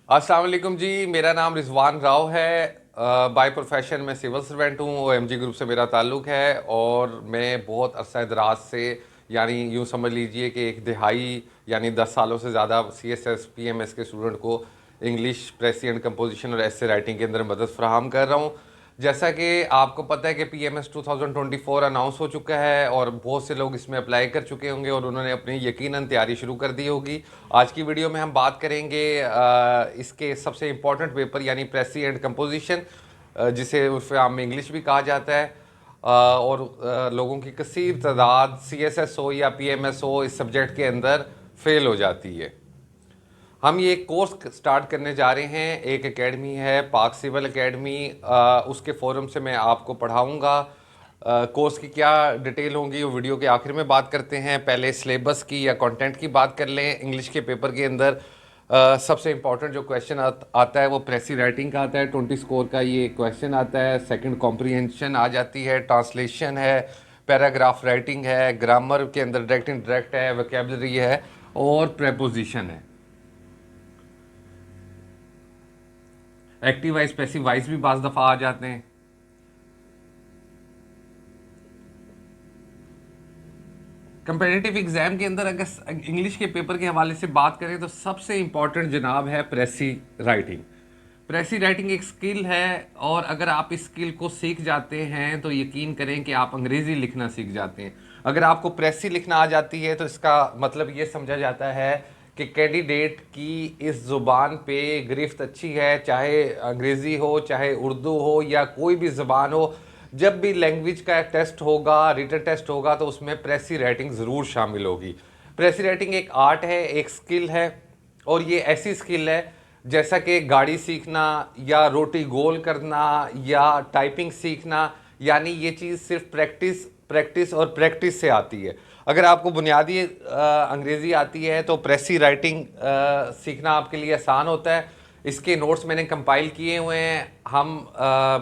अस्सलाम वालेकुम जी। मेरा नाम रिजवान राव है। बाय प्रोफेशन मैं सिविल सर्वेंट हूँ। ओएमजी ग्रुप से मेरा ताल्लुक़ है और मैं बहुत अरसा दराज से यानी यूँ समझ लीजिए कि एक दिहाई यानी 10 सालों से ज़्यादा सीएसएस पीएमएस के स्टूडेंट को इंग्लिश प्रेसी एंड कंपोजिशन और एसे राइटिंग के अंदर मदद फराहम कर रहा हूँ। जैसा कि आपको पता है कि पीएमएस 2024 अनाउंस हो चुका है और बहुत से लोग इसमें अप्लाई कर चुके होंगे और उन्होंने अपनी यकीनन तैयारी शुरू कर दी होगी। आज की वीडियो में हम बात करेंगे इसके सबसे इम्पोर्टेंट पेपर यानी प्रेसी एंड कंपोजिशन, जिसे उर्फ आम में इंग्लिश भी कहा जाता है। और लोगों की कसीर तादाद सीएसएस हो या पीएमएस हो इस सब्जेक्ट के अंदर फेल हो जाती है। हम ये कोर्स स्टार्ट करने जा रहे हैं। एक एकेडमी है पाक सिविल एकेडमी, उसके फोरम से मैं आपको पढ़ाऊँगा। कोर्स की क्या डिटेल होंगी वो वीडियो के आखिर में बात करते हैं। पहले सिलेबस की या कंटेंट की बात कर लें। इंग्लिश के पेपर के अंदर सबसे इम्पॉर्टेंट जो क्वेश्चन आता है वो प्रेसी राइटिंग का आता है। 20 स्कोर का ये क्वेश्चन आता है। सेकंड कॉम्प्रिहेंशन आ जाती है, ट्रांसलेशन है, पैराग्राफ राइटिंग है, ग्रामर के अंदर डायरेक्ट इनडायरेक्ट है, वोकेबलरी है और प्रेपोजिशन है। एक्टिव वाइज पैसिव वाइज भी बाज़ दफ़ा आ जाते हैं। कंपेटिटिव एग्जाम के अंदर अगर इंग्लिश के पेपर के हवाले से बात करें तो सबसे इम्पॉर्टेंट जनाब है प्रेसी राइटिंग। प्रेसी राइटिंग एक स्किल है और अगर आप इस स्किल को सीख जाते हैं तो यकीन करें कि आप अंग्रेज़ी लिखना सीख जाते हैं। अगर आपको प्रेसी लिखना आ जाती है तो इसका मतलब ये समझा जाता है कि कैंडिडेट की इस ज़ुबान पे गिरफ्त अच्छी है, चाहे अंग्रेज़ी हो, चाहे उर्दू हो या कोई भी ज़ुबान हो। जब भी लैंग्वेज का टेस्ट होगा, रिटन टेस्ट होगा, तो उसमें प्रेसी राइटिंग ज़रूर शामिल होगी। प्रेसी राइटिंग एक आर्ट है, एक स्किल है और ये ऐसी स्किल है जैसा कि गाड़ी सीखना या रोटी गोल करना या टाइपिंग सीखना, यानी ये चीज़ सिर्फ प्रैक्टिस प्रैक्टिस और प्रैक्टिस से आती है। अगर आपको बुनियादी अंग्रेज़ी आती है तो प्रेसी राइटिंग सीखना आपके लिए आसान होता है। इसके नोट्स मैंने कंपाइल किए हुए हैं। हम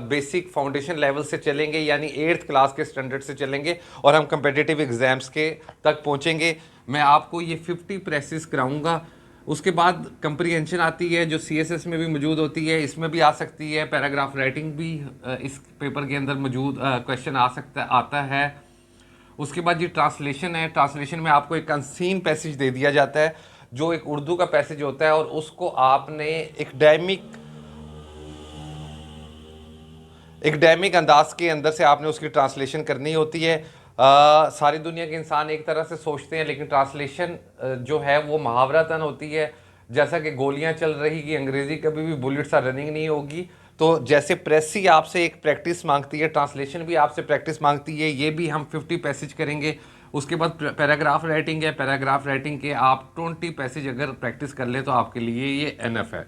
बेसिक फाउंडेशन लेवल से चलेंगे यानी 8th क्लास के स्टैंडर्ड से चलेंगे और हम कम्पिटिटिव एग्ज़ाम्स के तक पहुंचेंगे। मैं आपको ये 50 प्रेसेस कराऊंगा। उसके बाद कंप्रीहेंशन आती है जो सीएसएस में भी मौजूद होती है, इसमें भी आ सकती है। पैराग्राफ राइटिंग भी इस पेपर के अंदर मौजूद क्वेश्चन आता है। उसके बाद ये ट्रांसलेशन है। ट्रांसलेशन में आपको एक अनसीन पैसेज दे दिया जाता है जो एक उर्दू का पैसेज होता है और उसको आपने एकेडमिक अंदाज के अंदर से आपने उसकी ट्रांसलेशन करनी होती है। सारी दुनिया के इंसान एक तरह से सोचते हैं लेकिन ट्रांसलेशन जो है वो मुहावरतन होती है। जैसा कि गोलियां चल रही कि अंग्रेज़ी कभी भी बुलेट्स रनिंग नहीं होगी, तो जैसे प्रेसी आपसे एक प्रैक्टिस मांगती है, ट्रांसलेशन भी आपसे प्रैक्टिस मांगती है। ये भी हम 50 पैसेज करेंगे। उसके बाद पैराग्राफ राइटिंग है। पैराग्राफ राइटिंग के आप 20 पैसेज अगर प्रैक्टिस कर ले तो आपके लिए ये एनफ है।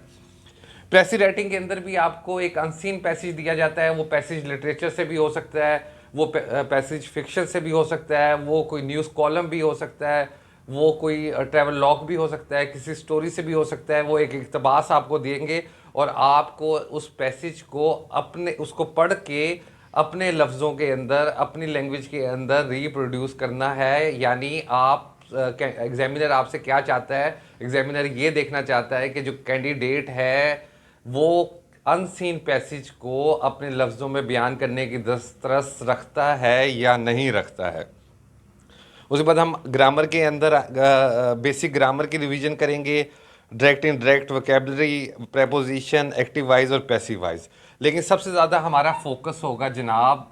प्रेसी राइटिंग के अंदर भी आपको एक अनसीन पैसेज दिया जाता है। वो पैसेज लिटरेचर से भी हो सकता है, वो पैसेज फिक्शन से भी हो सकता है, वो कोई न्यूज़ कॉलम भी हो सकता है, वो कोई ट्रैवल लॉग भी हो सकता है, किसी स्टोरी से भी हो सकता है। वो एक इक़्तिबास आपको देंगे और आपको उस पैसेज को अपने उसको पढ़ के अपने लफ्ज़ों के अंदर अपनी लैंग्वेज के अंदर रीप्रोड्यूस करना है। यानी आप एग्जामिनर आपसे क्या चाहता है? एग्जामिनर ये देखना चाहता है कि जो कैंडिडेट है वो अनसीन पैसेज को अपने लफ्ज़ों में बयान करने की दस्तरस रखता है या नहीं रखता है। उसके बाद हम ग्रामर के अंदर बेसिक ग्रामर की रिवीजन करेंगे। Direct indirect, vocabulary, preposition, active voice और पैसिव वाइज। लेकिन सबसे ज़्यादा हमारा फोकस होगा जनाब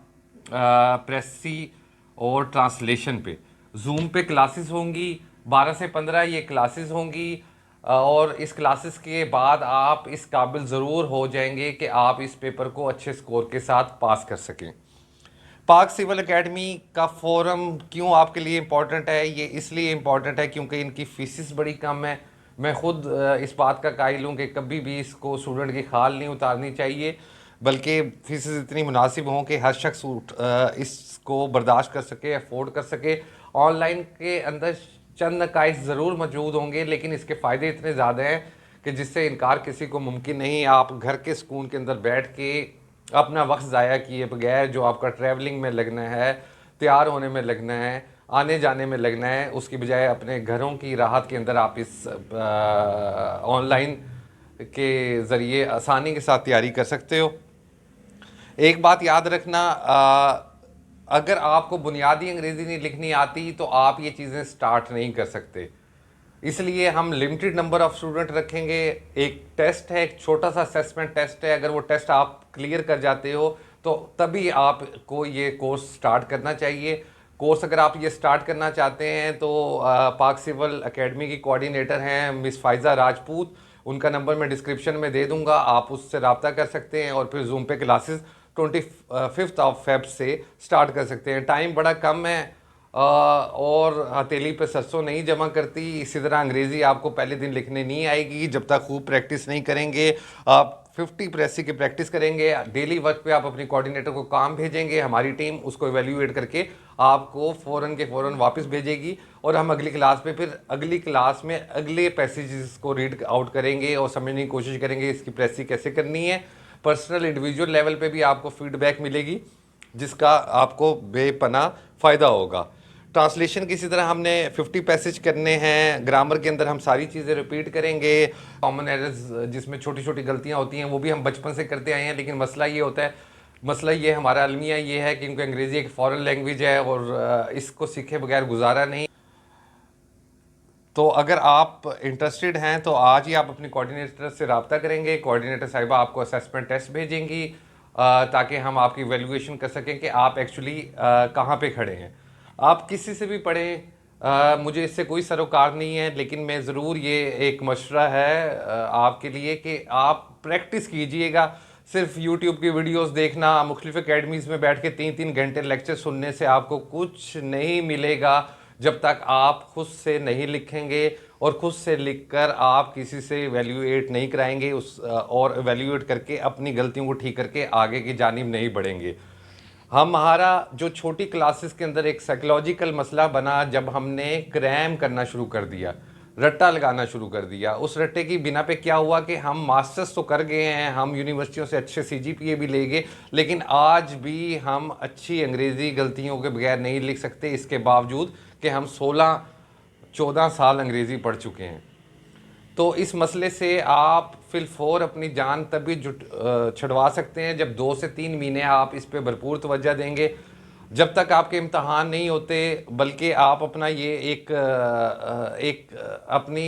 प्रेसी और ट्रांसलेशन पे। जूम पे क्लासेस होंगी, 12 से 15 ये क्लासेस होंगी और इस क्लासेस के बाद आप इस काबिल ज़रूर हो जाएंगे कि आप इस पेपर को अच्छे स्कोर के साथ पास कर सकें। पाक सिविल एकेडमी का फोरम क्यों आपके लिए इम्पोर्टेंट है? ये इसलिए इम्पोर्टेंट है क्योंकि इनकी फीसिस बड़ी कम है। मैं ख़ुद इस बात का कायल हूँ कि कभी भी इसको स्टूडेंट की खाल नहीं उतारनी चाहिए, बल्कि फीसिस इतनी मुनासिब हों कि हर शख्स इसको बर्दाश्त कर सके, अफोर्ड कर सके। ऑनलाइन के अंदर चंद नकाइस ज़रूर मौजूद होंगे लेकिन इसके फ़ायदे इतने ज़्यादा हैं कि जिससे इनकार किसी को मुमकिन नहीं। आप घर के सुकून के अंदर बैठ के अपना वक्त ज़ाया किए बगैर जो आपका ट्रैवलिंग में लगना है, तैयार होने में लगना है, आने जाने में लगना है, उसकी बजाय अपने घरों की राहत के अंदर आप इस ऑनलाइन के ज़रिए आसानी के साथ तैयारी कर सकते हो। एक बात याद रखना, अगर आपको बुनियादी अंग्रेज़ी नहीं लिखनी आती तो आप ये चीज़ें स्टार्ट नहीं कर सकते। इसलिए हम लिमिटेड नंबर ऑफ़ स्टूडेंट रखेंगे। एक टेस्ट है, एक छोटा सा असेसमेंट टेस्ट है, अगर वो टेस्ट आप क्लियर कर जाते हो तो तभी आपको ये कोर्स स्टार्ट करना चाहिए। कोर्स अगर आप ये स्टार्ट करना चाहते हैं तो पाक सिविल एकेडमी की कोऑर्डिनेटर हैं मिस फ़ाइज़ा राजपूत, उनका नंबर मैं डिस्क्रिप्शन में दे दूंगा, आप उससे रब्ता कर सकते हैं और फिर जूम पे क्लासेस 25 ऑफ फेब से स्टार्ट कर सकते हैं। टाइम बड़ा कम है और हथेली पे सरसों नहीं जमा करती। इसी तरह अंग्रेज़ी आपको पहले दिन लिखने नहीं आएगी जब तक खूब प्रैक्टिस नहीं करेंगे। आप 50 प्रेसी की प्रैक्टिस करेंगे, डेली वर्क पे आप अपनी कोऑर्डिनेटर को काम भेजेंगे, हमारी टीम उसको इवेल्यूएट करके आपको फ़ौरन के फ़ौरन वापस भेजेगी और हम अगली क्लास में फिर अगली क्लास में अगले पैसेजेस को रीड आउट करेंगे और समझने की कोशिश करेंगे इसकी प्रेसी कैसे करनी है। पर्सनल इंडिविजुअल लेवल पे भी आपको फीडबैक मिलेगी जिसका आपको बेपना फ़ायदा होगा। ट्रांसलेशन की इसी तरह हमने 50 पैसेज करने हैं। ग्रामर के अंदर हम सारी चीज़ें रिपीट करेंगे। कॉमन एरर्स जिसमें छोटी छोटी गलतियां होती हैं वो भी हम बचपन से करते आए हैं, लेकिन मसला ये होता है, मसला ये हमारा अलमिया ये है कि क्योंकि अंग्रेज़ी एक फ़ॉरेन लैंग्वेज है और इसको सीखे बगैर गुजारा नहीं। तो अगर आप इंटरेस्टेड हैं तो आज ही आप अपनी कोऑर्डिनेटर से रब्ता करेंगे, कोऑर्डिनेटर साहिबा आपको असेसमेंट टेस्ट भेजेंगी ताकि हम आपकी वैल्यूएशन कर सकें कि आप एक्चुअली कहाँ पे खड़े हैं। आप किसी से भी पढ़ें, मुझे इससे कोई सरोकार नहीं है, लेकिन मैं ज़रूर ये एक मशवरा है आपके लिए कि आप प्रैक्टिस कीजिएगा। सिर्फ यूट्यूब की वीडियोस देखना, मुख्तलिफ अकेडमीज़ में बैठ के 3-3 घंटे लेक्चर सुनने से आपको कुछ नहीं मिलेगा जब तक आप खुद से नहीं लिखेंगे और खुद से लिखकर आप किसी से एवेल्यूएट नहीं कराएंगे उस और एवेल्यूएट करके अपनी गलतियों को ठीक करके आगे की जानिब नहीं बढ़ेंगे। हमारा जो छोटी क्लासेस के अंदर एक साइकोलॉजिकल मसला बना जब हमने क्रैम करना शुरू कर दिया, रट्टा लगाना शुरू कर दिया। उस रट्टे की बिना पे क्या हुआ कि हम मास्टर्स तो कर गए हैं, हम यूनिवर्सिटियों से अच्छे सीजीपीए भी ले गए, लेकिन आज भी हम अच्छी अंग्रेज़ी गलतियों के बगैर नहीं लिख सकते, इसके बावजूद कि हम 16-14 साल अंग्रेज़ी पढ़ चुके हैं। तो इस मसले से आप फिलफोर अपनी जान तभी छुड़वा सकते हैं जब 2 से 3 महीने आप इस पे भरपूर तवज्जो देंगे। जब तक आपके इम्तहान नहीं होते, बल्कि आप अपना ये एक अपनी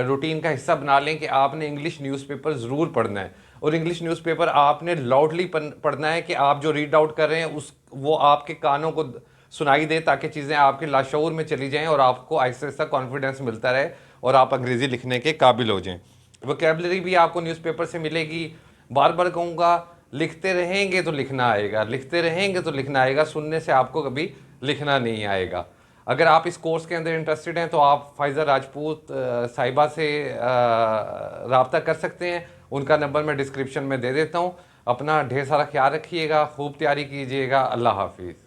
रूटीन का हिस्सा बना लें कि आपने इंग्लिश न्यूज़पेपर ज़रूर पढ़ना है और इंग्लिश न्यूज़पेपर आपने लाउडली पढ़ना है कि आप जो रीड आउट कर रहे हैं उस वो आपके कानों को सुनाई दे ताकि चीज़ें आपके लाशऊर में चली जाएं और आपको आहिस्ता आहिस्ता कॉन्फिडेंस मिलता रहे और आप अंग्रेज़ी लिखने के काबिल हो जाएं। वोकैबलरी भी आपको न्यूज़पेपर से मिलेगी। बार बार कहूँगा, लिखते रहेंगे तो लिखना आएगा, लिखते रहेंगे तो लिखना आएगा, सुनने से आपको कभी लिखना नहीं आएगा। अगर आप इस कोर्स के अंदर इंटरेस्टेड हैं तो आप फ़ाइज़ा राजपूत साहिबा से रब्ता कर सकते हैं। उनका नंबर मैं डिस्क्रिप्शन में दे देता हूँ। अपना ढेर सारा ख्याल रखिएगा, खूब तैयारी कीजिएगा। अल्लाह हाफिज़।